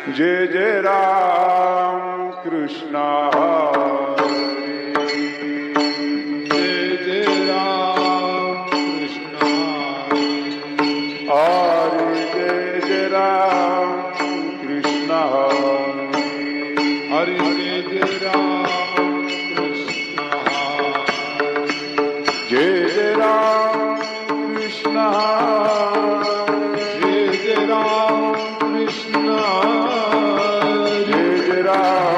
जय जय राम कृष्ण जय जय राम कृष्ण हरे जय जय राम कृष्ण हरे जय जय राम कृष्ण जय जय राम कृष्ण जय जय राम कृष्ण जय जय राम